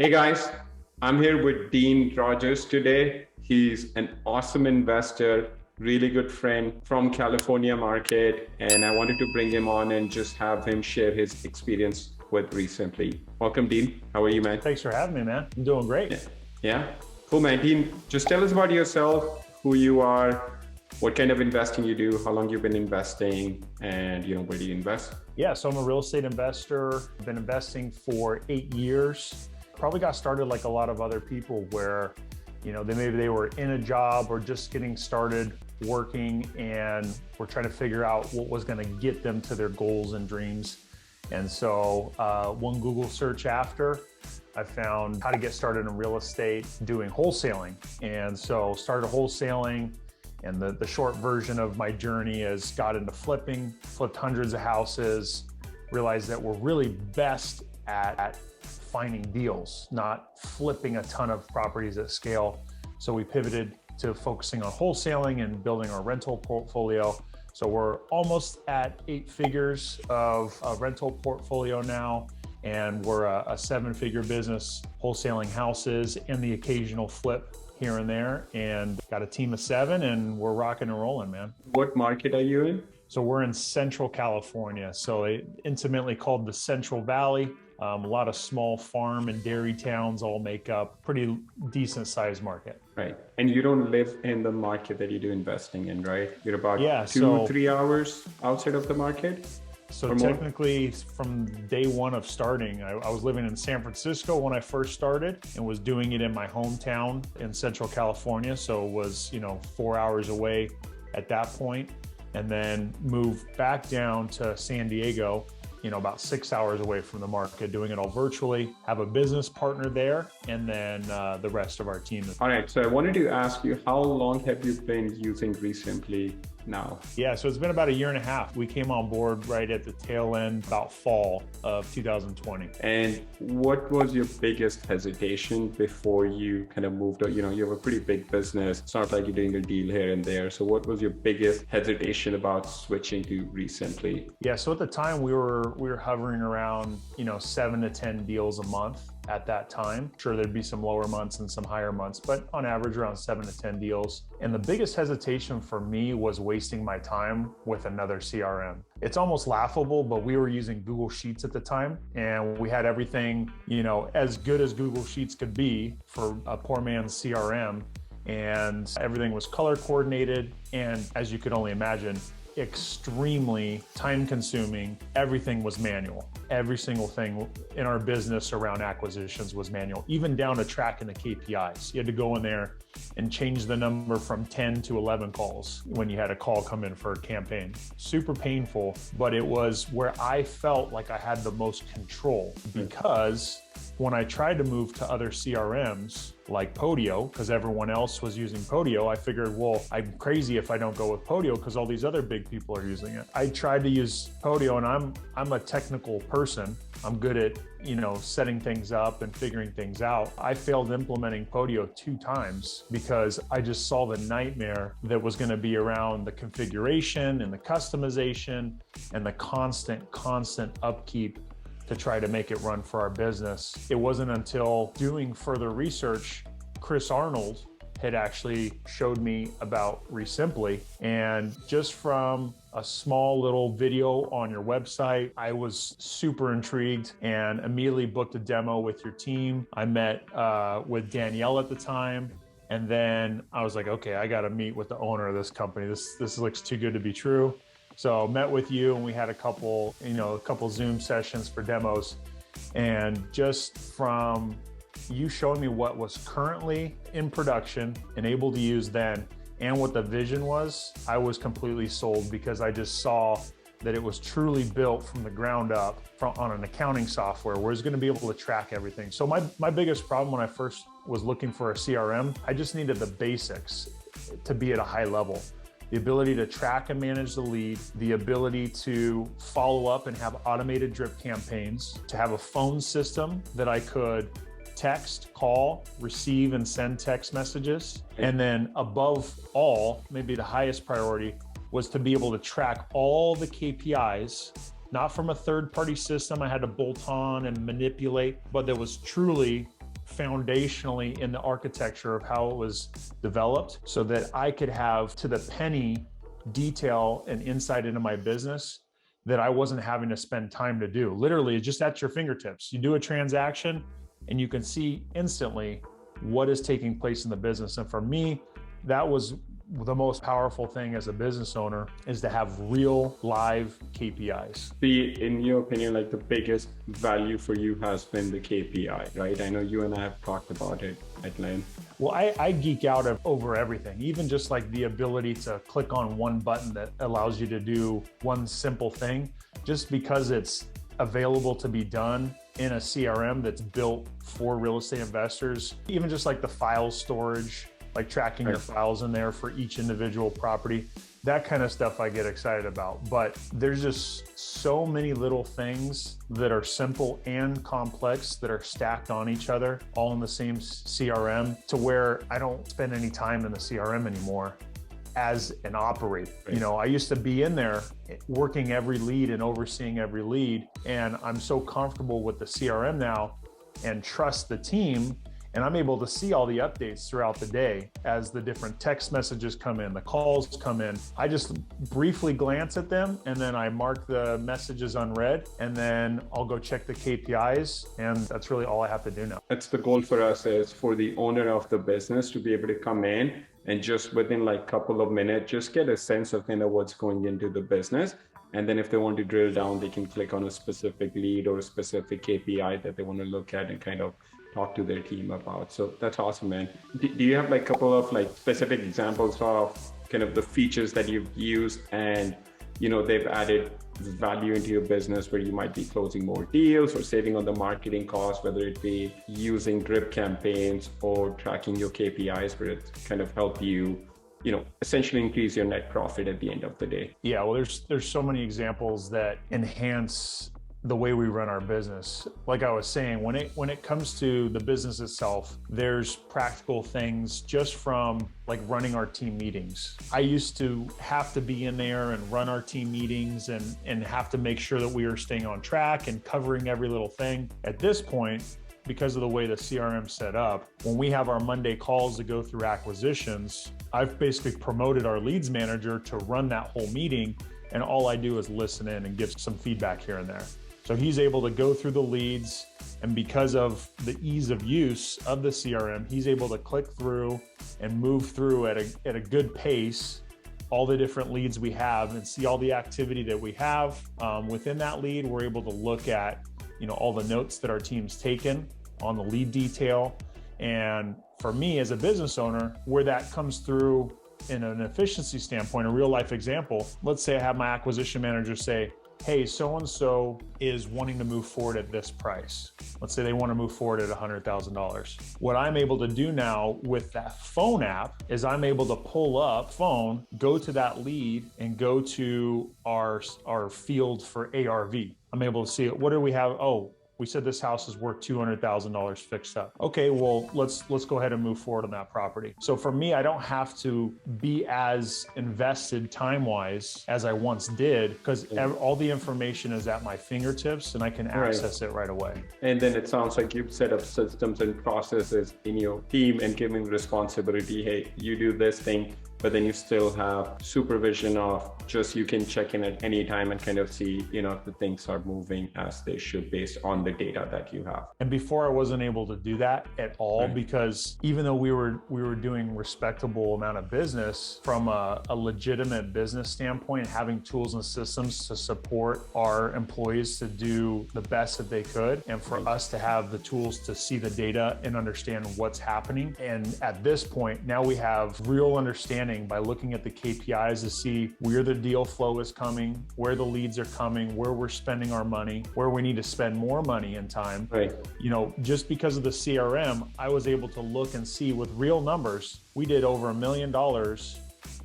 Hey guys, I'm here with Dean Rogers today. He's an awesome investor, really good friend from California market, and I wanted to bring him on and just have him share his experience with REsimpli. Welcome, Dean. How are you, man? Thanks for having me, man. I'm doing great. Yeah. Cool, man. Dean, just tell us about yourself, who you are, what kind of investing you do, how long you've been investing, and where do you invest? Yeah, so I'm a real estate investor. I've been investing for 8 years. Probably got started like a lot of other people where, maybe they were in a job or just getting started working and were trying to figure out what was going to get them to their goals and dreams. And so one Google search after, I found how to get started in real estate doing wholesaling. And so started wholesaling, and the short version of my journey is got into flipping, flipped hundreds of houses, realized that we're really best at finding deals, not flipping a ton of properties at scale. So we pivoted to focusing on wholesaling and building our rental portfolio. So we're almost at 8 figures of a rental portfolio now, and we're a 7-figure business wholesaling houses and the occasional flip here and there, and got a team of 7 and we're rocking and rolling, man. What market are you in? So we're in Central California. So intimately called the Central Valley. A lot of small farm and dairy towns all make up pretty decent sized market. Right. And you don't live in the market that you do investing in, right? You're about 3 hours outside of the market? So technically from day one of starting, I was living in San Francisco when I first started and was doing it in my hometown in Central California. So it was, 4 hours away at that point, and then moved back down to San Diego, about 6 hours away from the market, doing it all virtually, have a business partner there, and then the rest of our team. All right, so I wanted to ask you, how long have you been using REsimpli now? Yeah, so it's been about 1.5 years. We came on board right at the tail end, about fall of 2020. And what was your biggest hesitation before you kind of moved on? You have a pretty big business. It's not like you're doing a deal here and there. So what was your biggest hesitation about switching to REsimpli? Yeah, so at the time we were hovering around, 7 to 10 deals a month at that time. Sure, there'd be some lower months and some higher months, but on average around 7 to 10 deals. And the biggest hesitation for me was wasting my time with another CRM. It's almost laughable, but we were using Google Sheets at the time, and we had everything, as good as Google Sheets could be for a poor man's CRM. And everything was color coordinated. And as you could only imagine, extremely time consuming. Everything was manual. Every single thing in our business around acquisitions was manual, even down to tracking the KPIs. You had to go in there and change the number from 10 to 11 calls when you had a call come in for a campaign. Super painful, but it was where I felt like I had the most control, because when I tried to move to other CRMs like Podio, because everyone else was using Podio, I figured, well, I'm crazy if I don't go with Podio because all these other big people are using it. I tried to use Podio, and I'm a technical person. I'm good at, setting things up and figuring things out. I failed implementing Podio 2 times because I just saw the nightmare that was going to be around the configuration and the customization and the constant upkeep to try to make it run for our business. It wasn't until doing further research, Chris Arnold had actually showed me about REsimpli, and just from a small little video on your website, I was super intrigued and immediately booked a demo with your team. I met with Danielle at the time, and then I was like, okay, I got to meet with the owner of this company. This looks too good to be true. So met with you, and we had a couple Zoom sessions for demos. And just from you showing me what was currently in production and able to use then, and what the vision was, I was completely sold, because I just saw that it was truly built from the ground up on an accounting software where it's going to be able to track everything. So my biggest problem when I first was looking for a CRM, I just needed the basics to be at a high level. The ability to track and manage the lead, the ability to follow up and have automated drip campaigns, to have a phone system that I could text, call, receive, and send text messages. And then above all, maybe the highest priority was to be able to track all the KPIs, not from a third-party system I had to bolt on and manipulate, but that was truly foundationally in the architecture of how it was developed so that I could have to the penny detail and insight into my business that I wasn't having to spend time to do. Literally, it's just at your fingertips. You do a transaction and you can see instantly what is taking place in the business. And for me, that was the most powerful thing as a business owner, is to have real live KPIs. In your opinion, like the biggest value for you has been the KPI, right? I know you and I have talked about it at length. Well, I geek out over everything, even just like the ability to click on one button that allows you to do one simple thing, just because it's available to be done in a CRM that's built for real estate investors. Even just like the file storage, like tracking your files in there for each individual property, that kind of stuff I get excited about. But there's just so many little things that are simple and complex that are stacked on each other, all in the same CRM, to where I don't spend any time in the CRM anymore as an operator. You know, I used to be in there working every lead and overseeing every lead, and I'm so comfortable with the CRM now and trust the team. And I'm able to see all the updates throughout the day as the different text messages come in, the calls come in. I just briefly glance at them and then I mark the messages unread, and then I'll go check the KPIs, and that's really all I have to do now. That's the goal for us, is for the owner of the business to be able to come in and just within like a couple of minutes, just get a sense of kind of what's going into the business. And then if they want to drill down, they can click on a specific lead or a specific KPI that they want to look at and kind of talk to their team about. So that's awesome, man. Do you have like a couple of like specific examples of kind of the features that you've used and, you know, they've added value into your business where you might be closing more deals or saving on the marketing costs, whether it be using drip campaigns or tracking your KPIs where it kind of help you, you know, essentially increase your net profit at the end of the day? Yeah, well, there's so many examples that enhance the way we run our business. Like I was saying, when it comes to the business itself, there's practical things just from like running our team meetings. I used to have to be in there and run our team meetings and have to make sure that we were staying on track and covering every little thing. At this point, because of the way the CRM's set up, when we have our Monday calls to go through acquisitions, I've basically promoted our leads manager to run that whole meeting, and all I do is listen in and give some feedback here and there. So he's able to go through the leads, and because of the ease of use of the CRM, he's able to click through and move through at a good pace all the different leads we have and see all the activity that we have within that lead. We're able to look at, you know, all the notes that our team's taken on the lead detail. And for me as a business owner, where that comes through in an efficiency standpoint, a real life example, let's say I have my acquisition manager say, hey, so-and-so is wanting to move forward at this price. Let's say they want to move forward at $100,000. What I'm able to do now with that phone app is I'm able to pull up phone, go to that lead, and go to our field for ARV. I'm able to see it. What do we have? Oh, we said this house is worth $200,000 fixed up. Okay, well, let's go ahead and move forward on that property. So for me, I don't have to be as invested time-wise as I once did, because all the information is at my fingertips and I can access it right away. And then it sounds like you've set up systems and processes in your team and giving responsibility. Hey, you do this thing, but then you still have supervision of just, you can check in at any time and kind of see, you know, if the things are moving as they should based on the data that you have. And before I wasn't able to do that at all, because even though we were doing respectable amount of business from a legitimate business standpoint, having tools and systems to support our employees to do the best that they could, and for us to have the tools to see the data and understand what's happening. And at this point, now we have real understanding by looking at the KPIs to see where the deal flow is coming, where the leads are coming, where we're spending our money, where we need to spend more money and time. You know, just because of the CRM, I was able to look and see with real numbers. We did over $1 million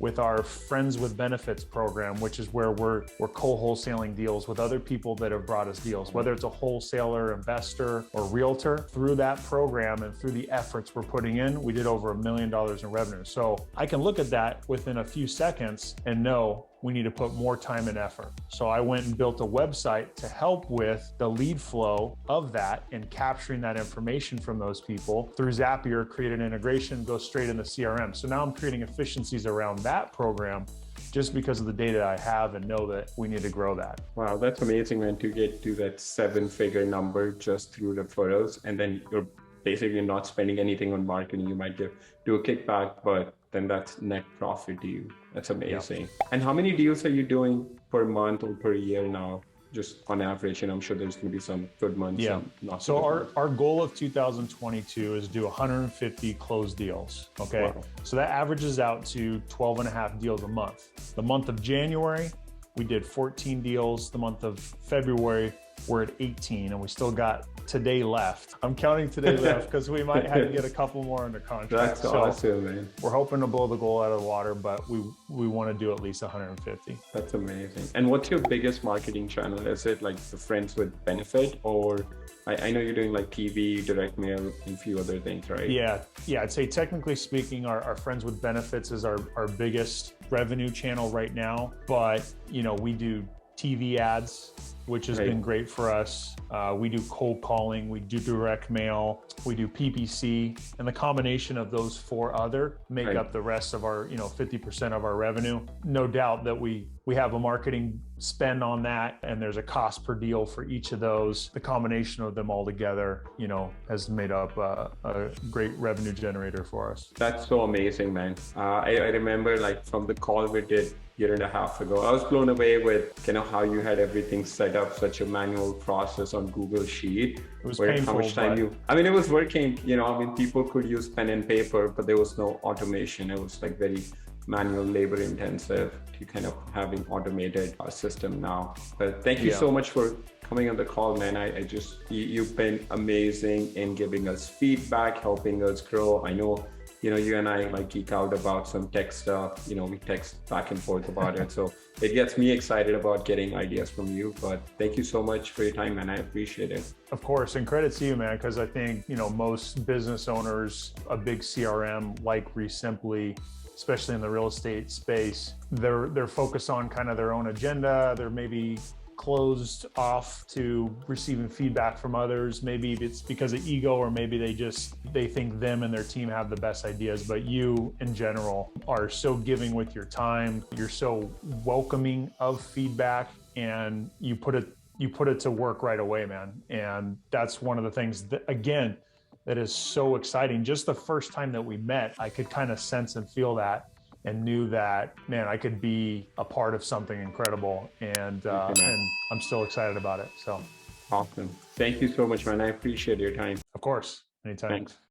with our Friends with Benefits program, which is where we're co-wholesaling deals with other people that have brought us deals, whether it's a wholesaler, investor, or realtor. Through that program and through the efforts we're putting in, we did over $1 million in revenue. So I can look at that within a few seconds and know, we need to put more time and effort. So I went and built a website to help with the lead flow of that and capturing that information from those people through Zapier, create an integration, go straight in the CRM. So now I'm creating efficiencies around that program just because of the data I have and know that we need to grow that. Wow, that's amazing, man, to get to that 7-figure number just through referrals. And then you're basically not spending anything on marketing. You might do a kickback, but then that's net profit to you. That's amazing. Yep. And how many deals are you doing per month or per year now? Just on average, and I'm sure there's going to be some good months. Yeah. And not so good months. Our goal of 2022 is do 150 closed deals. Okay. Wow. So that averages out to 12 and a half deals a month. The month of January, we did 14 deals. The month of February, we're at 18, and we still got today left. I'm counting today left because we might have to get a couple more under contract. That's awesome, man. We're hoping to blow the goal out of the water, but we want to do at least 150. That's amazing. And what's your biggest marketing channel? Is it like the Friends with Benefit, or I know you're doing like TV, direct mail, and a few other things, right? Yeah. I'd say technically speaking, our Friends with Benefits is our biggest revenue channel right now. But, we do TV ads, which has been great for us. We do cold calling, we do direct mail, we do PPC, and the combination of those 4 other make up the rest of our, 50% of our revenue. No doubt that we have a marketing spend on that, and there's a cost per deal for each of those. The combination of them all together, has made up a great revenue generator for us. That's so amazing, man. I remember like from the call we did year and a half ago, I was blown away with how you had everything set up, such a manual process on Google Sheet. It was painful, how much time it was working, people could use pen and paper, but there was no automation. It was like very manual, labor intensive to having automated system now. But thank you so much for coming on the call, man. You've been amazing in giving us feedback, helping us grow. I know you and I geek out about some tech stuff. We text back and forth about it. So it gets me excited about getting ideas from you. But thank you so much for your time, man. I appreciate it. Of course. And credit to you, man, because I think, most business owners, a big CRM like REsimpli, especially in the real estate space, they're focused on their own agenda. They're maybe closed off to receiving feedback from others. Maybe it's because of ego, or maybe they think them and their team have the best ideas. But you in general are so giving with your time. You're so welcoming of feedback, and you put it to work right away, man. And that's one of the things that, again, that is so exciting. Just the first time that we met, I could sense and feel that, and knew that, man, I could be a part of something incredible. And I'm still excited about it. So awesome. Thank you so much, man. I appreciate your time. Of course. Anytime. Thanks.